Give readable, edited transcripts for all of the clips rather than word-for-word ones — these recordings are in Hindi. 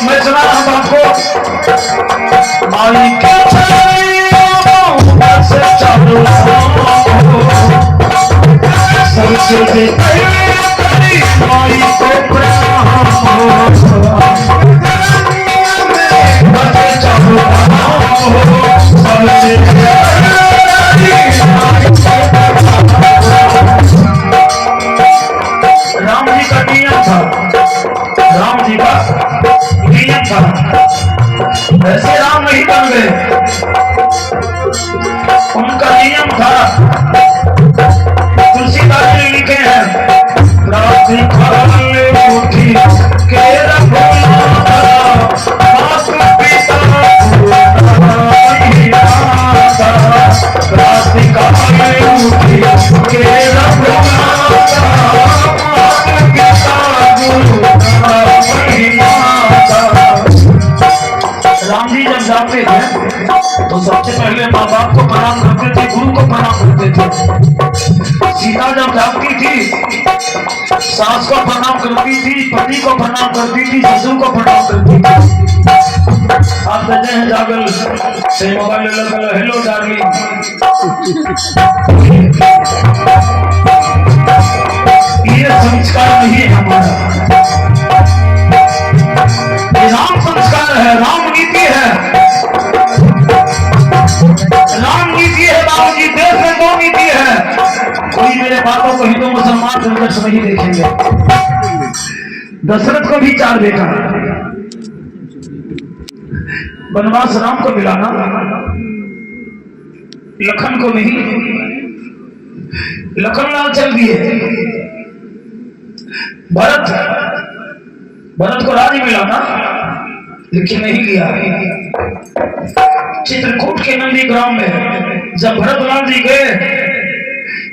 मैं सुना हम आपको माई के से चालू सबसे माई को प्रणाम चालू राम जी का नियम था, राम जी का नियम था, वैसे राम नहीं बन गए, उनका नियम था। तुलसीदास जी लिखे हैं के राम जी जब जाते थे तो सबसे पहले माँ बाप को प्रणाम करते थे, गुरु को प्रणाम करते थे। सीता जब जाती थी सास को प्रणाम करती थी, पति को प्रणाम करती थी, ससुर को प्रणाम करती थी। आप कहते हैं जागल से मोबाइल लगा, हेलो डार्लिंग। ये संस्कार नहीं है हमारा, ये राम संस्कार है, राम नीति है, राम नीति है। बाबू जी देश में दो नीति है, कोई मेरे बातों को हिंदू मुसलमान संघर्ष नहीं देखेंगे। दशरथ को भी 4 बेटा, वनवास राम को मिला ना, लखन को नहीं। लखनलाल चल दिए, भरत को राज्य मिला ना, लेकिन नहीं लिया। चित्रकूट के नंदी ग्राम में जब भरतलाल जी गए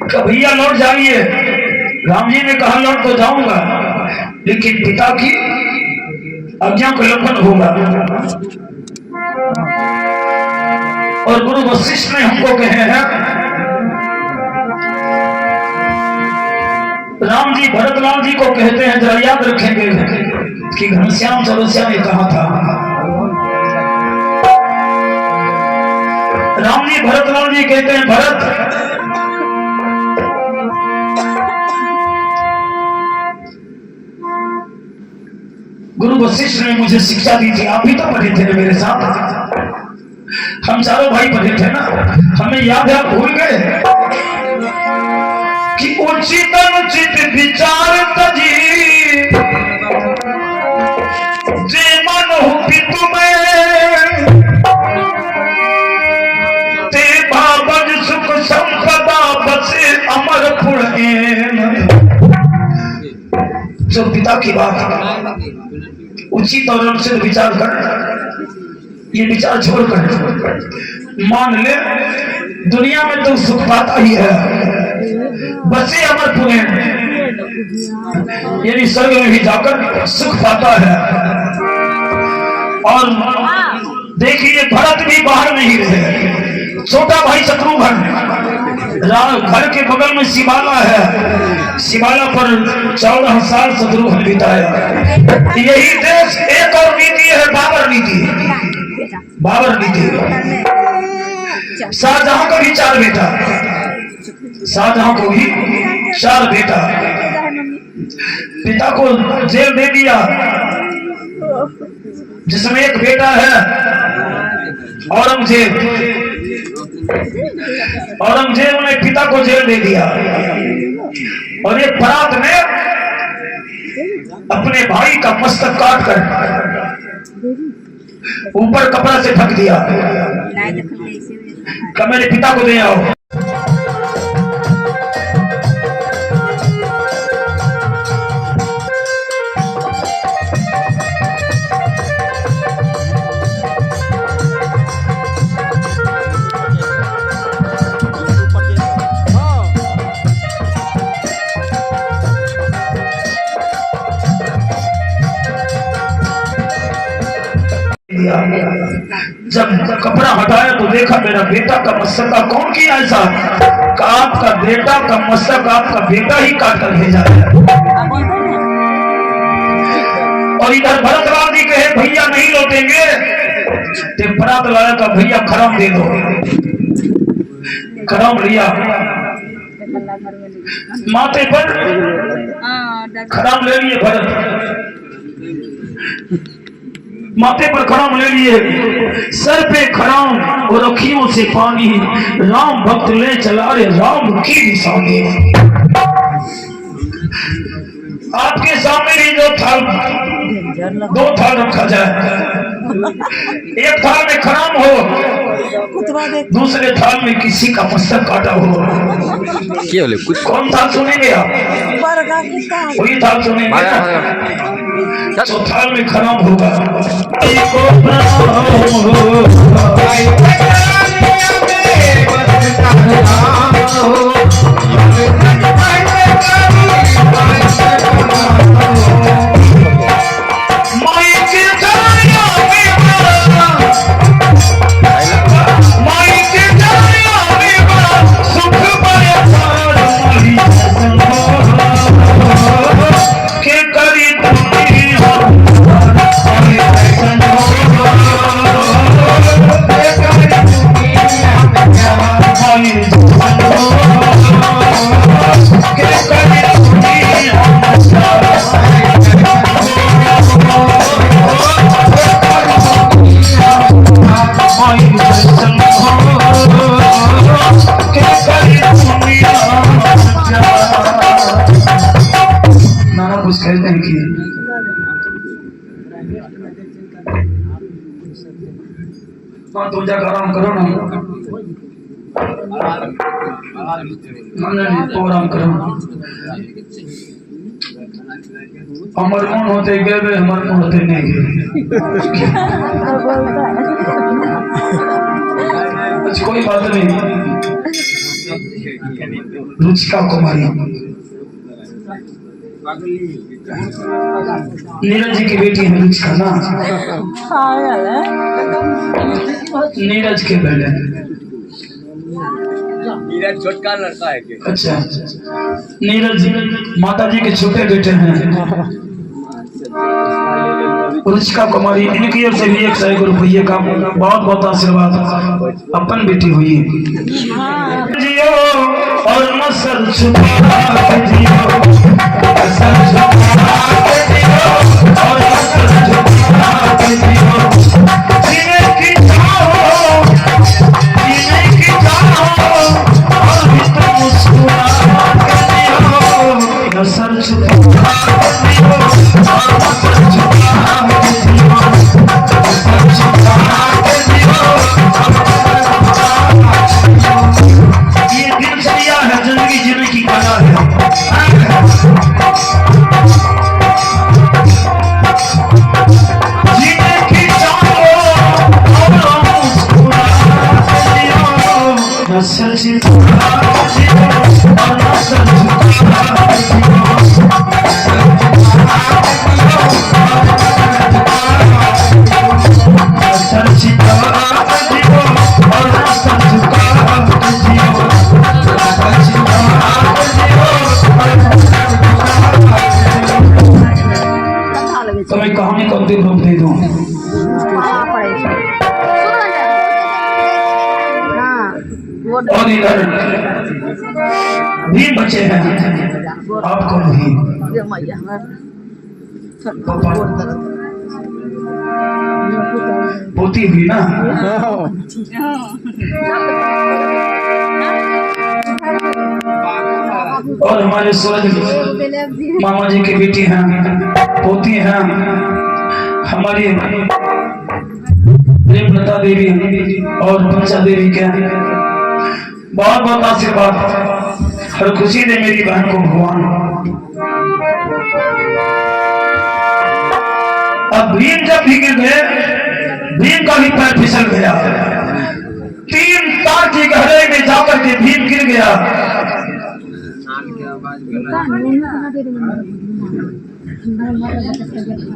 कि भैया लौट जाइए, राम जी ने कहा लौट तो जाऊंगा, लेकिन पिता की आज्ञा का उल्लंघन होगा। और गुरु वशिष्ठ ने हमको कहे हैं, राम जी भरतलाल जी को कहते हैं, जरा याद रखेंगे कि घनश्याम चौरसिया ने कहा था। राम जी भरतलाल जी कहते हैं, भरत गुरु वशिष्ठ ने मुझे शिक्षा दी थी, आप भी तो पढ़े थे मेरे साथ, हम चारों भाई पढ़े थे ना, हमें याद है, आप भूल गए कि उचित अनुचित विचार तजी जे मन हो तुम्हें ते बाबज सुख संपदा बसे अमर पुण्य। जो पिता की बात उचित और अनुचित विचार कर, ये विचार छोड़कर मान ले दुनिया में तो सुख पाता ही है, बसे अमर पुण्य, यानी स्वर्ग में भी जाकर सुख पाता है। और देखिए भरत भी बाहर नहीं रहे, छोटा भाई शत्रुघ्न घर के बगल में शिवाला है, शिवाला पर 14 साल शत्रुघ्न बिताया। यही देश एक और नीति है, बाबर नीति, बाबर नीति। शाहजहां को भी 4 बेटा, शाहजहां को भी 4 बेटा, पिता को जेल दे दिया, जिसमें एक बेटा है औरंगजेब। औरंगजेब ने पिता को जेल दे दिया और एक परात ने अपने भाई का मस्तक काट कर ऊपर कपड़ा से ढक दिया, कहा मेरे पिता को दे आओ। जब कपड़ा हटाया तो देखा मेरा बेटा का मस्तक कौन किया ऐसा? आपका बेटा का मस्तक आपका बेटा ही काट कर भेजा है। और इधर भरतलाल जी कहे भैया नहीं लौटेंगे, तो भरतलाल का भैया खरम दे दो। खरम लिया, माथे पर खरम ले लिए, भरत माथे पर खराम ले लिए, सर पे खराम और अखियों से पानी, राम भक्त ले चला रे राम की निशानी। आपके सामने भी जो थाल, दो थाल रखा जाए, एक थाल में खराम हो, दूसरे थाल में किसी का मस्तक काटा हो। कौन थाल सुनेंगे आप? वही थाल सुनेंगे जो थाल में खराम होगा। तुम जाकर आराम करो ना, आराम करो। हमारे मन होते गए, हमारे मन होते नहीं गए। कोई बात नहीं। रुचिका कुमारी नीरज जी की बेटी है रुचिका ना, नीरज के बेटे। नीरज छोटका लड़का है। अच्छा, नीरज माता जी के छोटे बेटे हैं। रुचिका कुमारी, इनकी ओर से भी 100 रुपये का बहुत बहुत आशीर्वाद अपन बेटी हुई जियो और मसल छुपा के जियो, मसल छुपा के जियो और मसल छुपा के जियो। जीने की चाहो, जीने की चाहो और भी तो मुस्कुरा के जियो, मसल छुपा के जियो और मसल छुपा के जियो, मसल छुपा के जियो। ये दिनचर्या है, जिंदगी जीने की कला है। जीने की चाहो और मुस्कुरा के जियो, मसल छुपा के जियो और मसल छुपा के जियो, मसल छुपा के जियो और मसल छुपा के जियो, मसल छुपा के जियो। तो मैं कहानी को अंतिम रूप दे दूं। और इधर भी बचे हैं, आपको नहीं पापा पोती भी ना। और हमारे सूरज मामा जी की बेटी हैं, पोती हैं हमारी प्रेमलता देवी और पंचा देवी के बहुत बहुत आशीर्वाद। हर खुशी दे मेरी बहन को भगवान। अब भीम जब भी गिर गए, भीम का भी पैर फिसल गया। 3 तार की गहराई में जाकर के भीम गिर गया।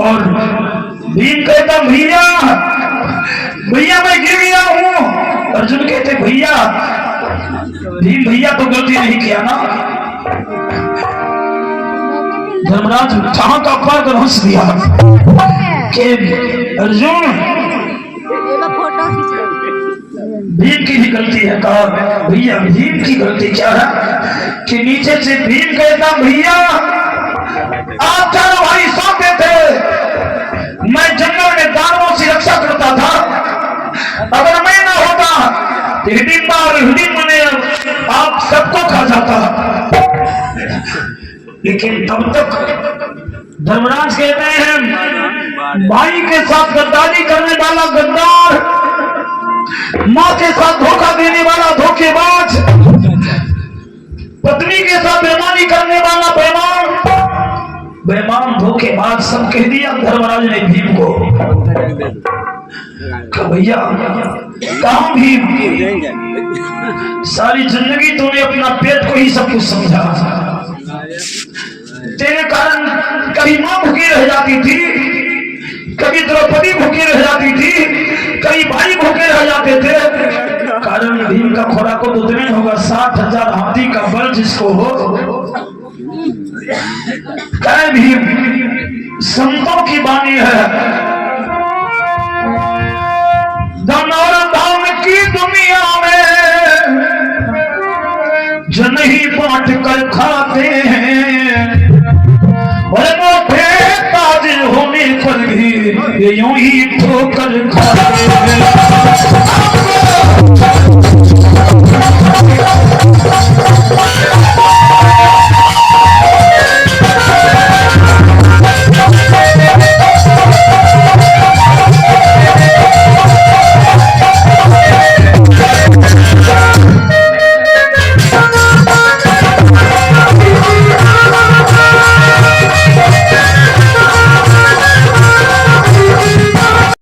और भीम कहता भैया भैया मैं गिर गया हूँ। अर्जुन कहते भैया, भीम भैया तो गलती नहीं किया ना, धर्मराज जहां का पर हंस दिया कि अर्जुन फोटो खींच भीम की भी गलती है। कहा भैया भीम की गलती क्या है कि नीचे से भीम कहता भैया आप चारों भाई सौंपे थे, मैं जंगल में दानवों से रक्षा करता था, अगर मैं ना होता तो हिडिंबा और हिडिंबा ने आप सबको खा जाता। लेकिन तब तक धर्मराज कहते हैं भाई के साथ गद्दारी करने वाला गद्दार, माँ के साथ धोखा देने वाला धोखेबाज, पत्नी के साथ बेईमानी करने वाला बेईमान धोखेबाज सब कह दिया धर्मराज ने भीम को। भैया कहां भीम, सारी जिंदगी तूने अपना पेट को ही सब कुछ समझा, तेरे कारण कभी मां भूखी रह जाती थी, कभी द्रौपदी भूखी रह जाती थी, कई भाई भूखे रह जाते थे। कारण भीम का खुराक तो उतने होगा 60,000 हाथी का बल जिसको हो। क्या भीम संतों की वाणी है, धन और धाम की दुनिया में जो नहीं बांट कर खाते हैं, और मोटे ताज होने पर भी यूं ही ठोकर खाते हैं।